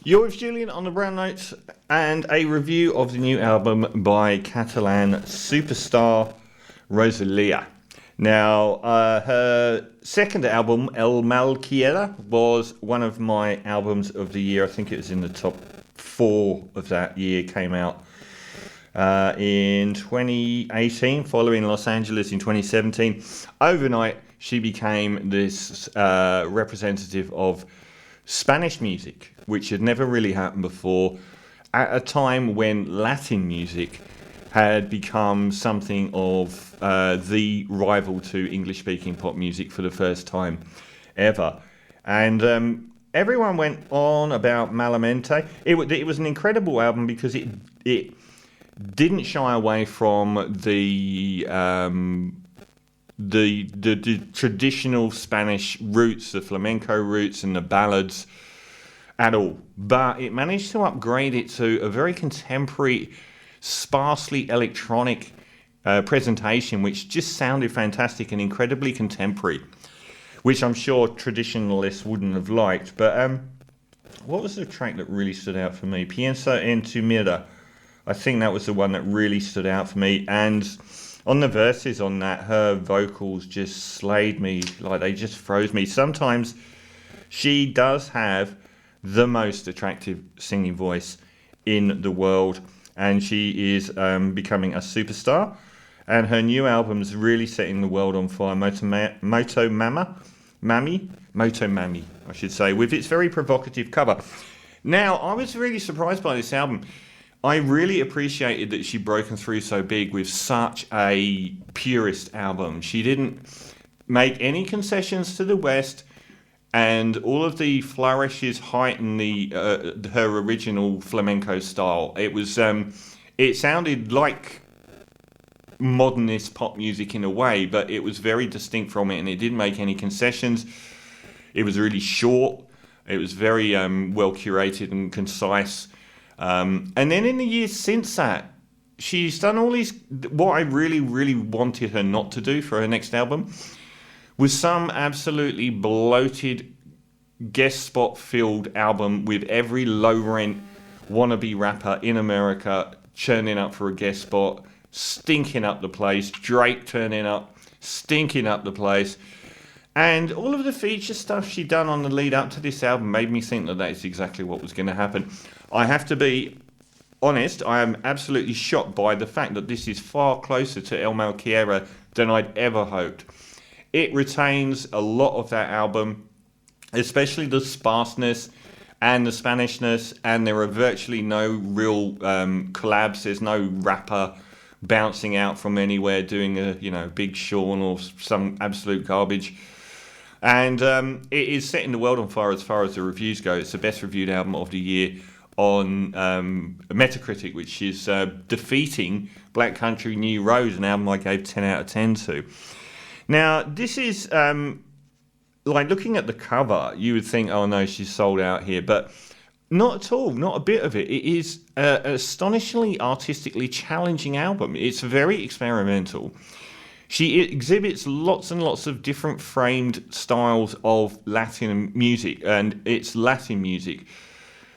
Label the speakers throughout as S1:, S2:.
S1: You're with Julian on the Brown Notes and a review of the new album by Catalan superstar Rosalia. Now, her second album, Mal Querer, was one of my albums of the year. I think it was in the top 4 of that year, came out in 2018, following Los Angeles in 2017. Overnight, she became this representative of Spanish music, which had never really happened before, at a time when Latin music had become something of the rival to English-speaking pop music for the first time ever. And everyone went on about Malamente. It was an incredible album because it didn't shy away from the traditional Spanish roots, the flamenco roots and the ballads at all. But it managed to upgrade it to a very contemporary, sparsely electronic presentation, which just sounded fantastic and incredibly contemporary, which I'm sure traditionalists wouldn't have liked. But what was the track that really stood out for me? Pienso en tu mirada. I think that was the one that really stood out for me. And on the verses on that, her vocals just slayed me. Like, they just froze me. Sometimes she does have the most attractive singing voice in the world, and she is becoming a superstar. And her new album's really setting the world on fire. Motomami, I should say, with its very provocative cover. Now, I was really surprised by this album. I really appreciated that she'd broken through so big with such a purist album. She didn't make any concessions to the West, and all of the flourishes heighten her original flamenco style. It was it sounded like modernist pop music in a way, but it was very distinct from it, and it didn't make any concessions. It was really short. It was very well curated and concise. And then in the years since that, she's done all these. What I really, really wanted her not to do for her next album was some absolutely bloated guest spot filled album with every low rent wannabe rapper in America churning up for a guest spot, stinking up the place. Drake turning up, stinking up the place. And all of the feature stuff she'd done on the lead up to this album made me think that that's exactly what was going to happen. I have to be honest, I am absolutely shocked by the fact that this is far closer to El Mal Querer than I'd ever hoped. It retains a lot of that album, especially the sparseness and the Spanishness, and there are virtually no real collabs. There's no rapper bouncing out from anywhere doing a Big Sean or some absolute garbage. And it is setting the world on fire as far as the reviews go. It's the best reviewed album of the year on Metacritic, which is defeating Black Country New Road, an album I gave 10 out of 10 to. Now, this is, like, looking at the cover, you would think, oh no, she's sold out here, but not at all, not a bit of it. It is an astonishingly artistically challenging album. It's very experimental. She exhibits lots and lots of different framed styles of Latin music, and it's Latin music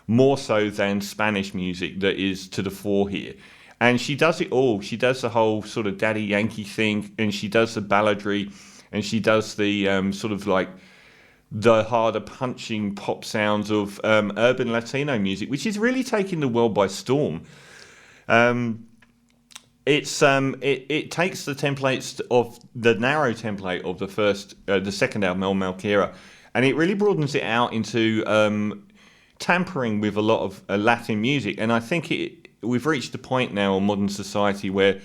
S1: more so than Spanish music that is to the fore here. And she does it all. She does the whole sort of Daddy Yankee thing, and she does the balladry, and she does the sort of like the harder punching pop sounds of urban Latino music, which is really taking the world by storm. It takes the templates of the narrow template of the second album, El Mal Querer, and it really broadens it out into tampering with a lot of Latin music. And I think we've reached a point now in modern society where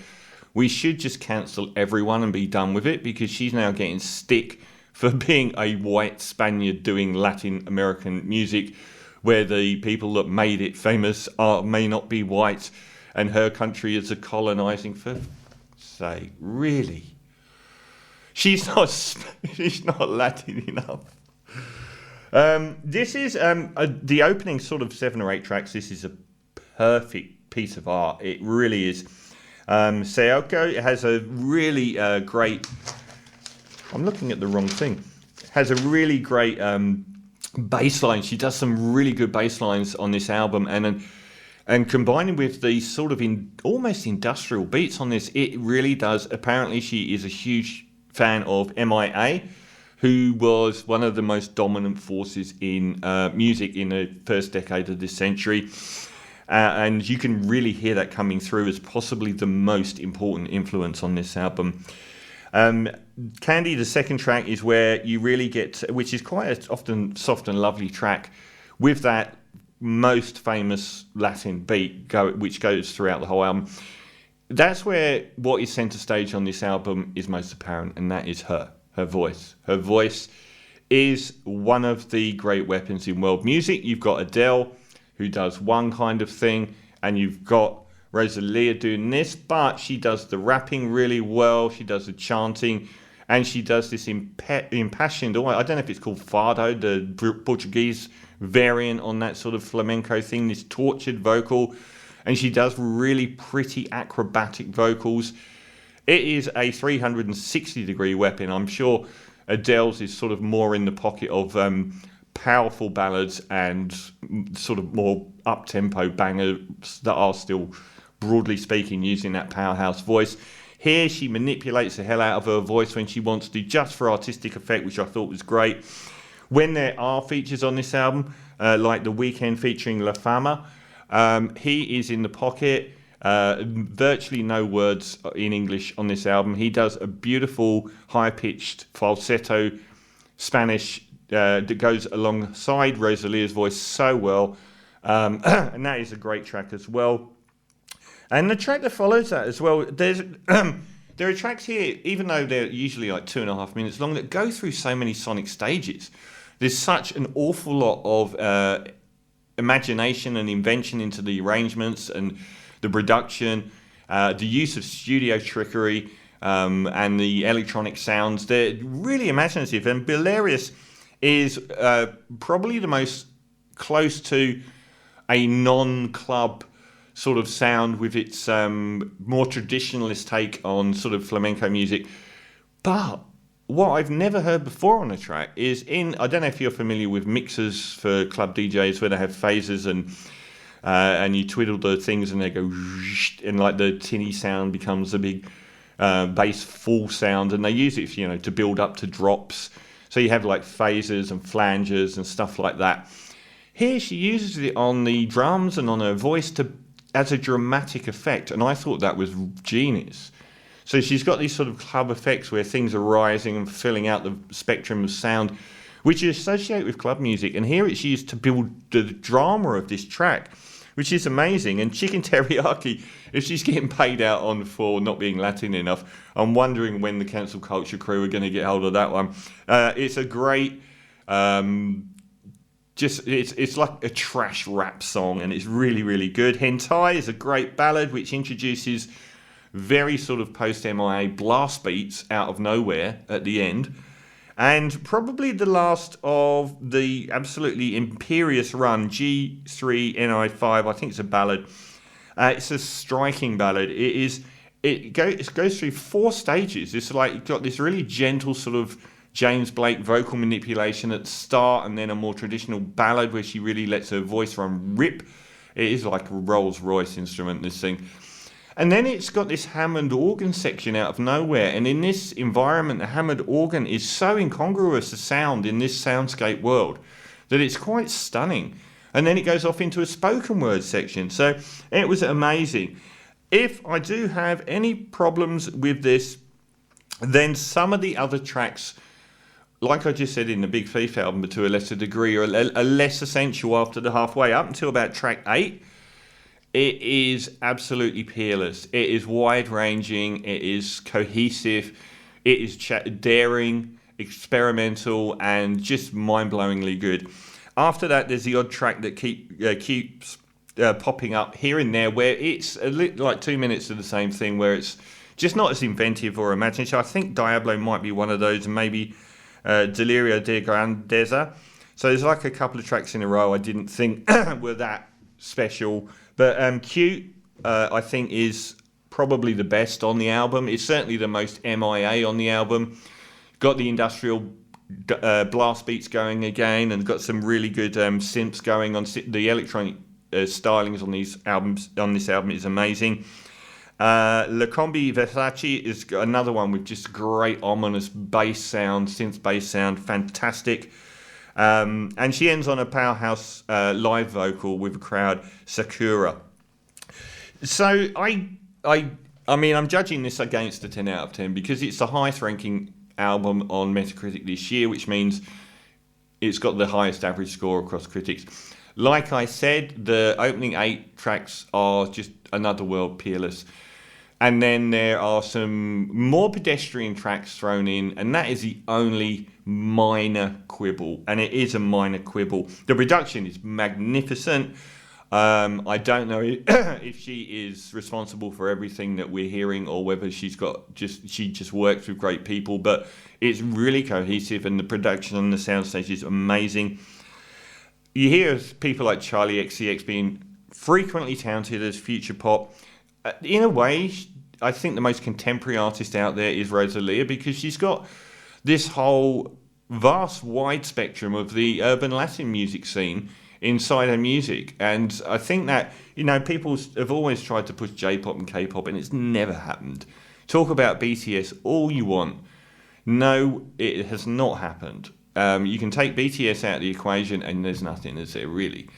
S1: we should just cancel everyone and be done with it, because she's now getting stick for being a white Spaniard doing Latin American music, where the people that made it famous may not be white, and her country is a colonizing. For say, really? She's not Latin enough. This is the opening sort of 7 or 8 tracks. This is a perfect piece of art. It really is. Seoko, it has a really great. I'm looking at the wrong thing. It has a really great bass lines. She does some really good bass lines on this album, and combining with the sort of almost industrial beats on this, it really does. Apparently, she is a huge fan of MIA, who was one of the most dominant forces in music in the first decade of this century. And you can really hear that coming through as possibly the most important influence on this album. Candy, the second track, is where you really get, which is quite a often soft and lovely track, with that most famous Latin beat which goes throughout the whole album. That's where what is centre stage on this album is most apparent, and that is her voice. Her voice is one of the great weapons in world music. You've got Adele, who does one kind of thing, and you've got Rosalia doing this, but she does the rapping really well, she does the chanting, and she does this impassioned, I don't know if it's called fado, the Portuguese variant on that sort of flamenco thing, this tortured vocal, and she does really pretty acrobatic vocals. It is a 360-degree weapon. I'm sure Adele's is sort of more in the pocket of powerful ballads and sort of more up-tempo bangers that are still, broadly speaking, using that powerhouse voice. Here she manipulates the hell out of her voice when she wants to, just for artistic effect, which I thought was great. When there are features on this album, like The Weeknd featuring La Fama, he is in the pocket. Virtually no words in English on this album. He does a beautiful high-pitched falsetto Spanish that goes alongside Rosalia's voice so well, and that is a great track as well. And the track that follows that as well, there are tracks here, even though they're usually like 2.5 minutes long, that go through so many sonic stages. There's such an awful lot of imagination and invention into the arrangements and the production, the use of studio trickery, and the electronic sounds. They're really imaginative, and Bilarius is probably the most close to a non-club sort of sound with its more traditionalist take on sort of flamenco music. But what I've never heard before on a track is I don't know if you're familiar with mixers for club DJs where they have phasers and you twiddle the things and they go and like the tinny sound becomes a big bass full sound, and they use it, to build up to drops. So you have like phasers and flangers and stuff like that. Here she uses it on the drums and on her voice as a dramatic effect, and I thought that was genius. So she's got these sort of club effects where things are rising and filling out the spectrum of sound, which you associate with club music, and here it's used to build the drama of this track, which is amazing. And Chicken Teriyaki, if she's getting paid out on for not being Latin enough, I'm wondering when the Cancel Culture crew are going to get hold of that one. It's a great... it's like a trash rap song, and it's really, really good. Hentai is a great ballad which introduces very sort of post-MIA blast beats out of nowhere at the end. And probably the last of the absolutely imperious run, G3NI5, I think it's a ballad. It's a striking ballad. It goes through 4 stages. It's like you've got this really gentle sort of James Blake vocal manipulation at the start, and then a more traditional ballad where she really lets her voice run rip. It is like a Rolls Royce instrument, this thing. And then it's got this Hammond organ section out of nowhere, and in this environment the Hammond organ is so incongruous a sound in this soundscape world that it's quite stunning. And then it goes off into a spoken word section, so it was amazing. If I do have any problems with this, then some of the other tracks, like I just said in the Big Thief album, but to a lesser degree, are less essential after the halfway. Up until about track 8, it is absolutely peerless. It is wide-ranging, it is cohesive, it is daring, experimental, and just mind-blowingly good. After that, there's the odd track that keeps popping up here and there, where it's like 2 minutes of the same thing, where it's just not as inventive or imaginative. I think Diablo might be one of those, and maybe Delirio de Grandeza. So there's like a couple of tracks in a row I didn't think were that special. But Cute, I think, is probably the best on the album. It's certainly the most MIA on the album. Got the industrial blast beats going again, and got some really good synths going on. The electronic stylings on these albums, on this album, is amazing. La Combi Versace is another one with just great ominous bass sound, synth bass sound, fantastic. And she ends on a powerhouse live vocal with a crowd, Sakura. So I mean, I'm judging this against a 10 out of 10 because it's the highest ranking album on Metacritic this year, which means it's got the highest average score across critics. Like I said, the opening 8 tracks are just another world, Peerless. And then there are some more pedestrian tracks thrown in, and that is the only minor quibble. And it is a minor quibble. The production is magnificent. I don't know if she is responsible for everything that we're hearing or whether she just works with great people, but it's really cohesive, and the production on the soundstage is amazing. You hear people like Charlie XCX being frequently touted as future pop. In a way, I think the most contemporary artist out there is Rosalia, because she's got this whole vast, wide spectrum of the urban Latin music scene inside her music. And I think that, people have always tried to push J-pop and K-pop, and it's never happened. Talk about BTS all you want. No, it has not happened. You can take BTS out of the equation and there's nothing, is there, really?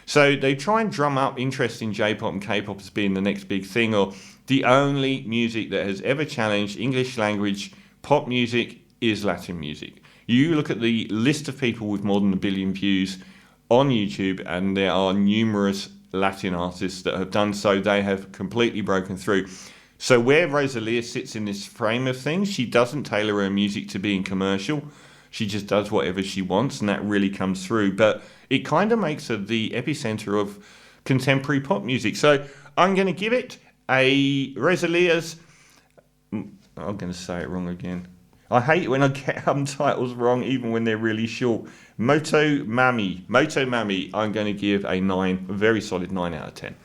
S1: So they try and drum up interest in J-pop and K-pop as being the next big thing, or the only music that has ever challenged English language pop music is Latin music. You look at the list of people with more than 1 billion views on YouTube, and there are numerous Latin artists that have done so. They have completely broken through. So where Rosalia sits in this frame of things, she doesn't tailor her music to being commercial. She just does whatever she wants, and that really comes through. But it kind of makes her the epicenter of contemporary pop music. So I'm going to give it a Rosalia's... I'm going to say it wrong again. I hate it when I get album titles wrong, even when they're really short. Motomami, I'm going to give a 9, a very solid 9 out of 10.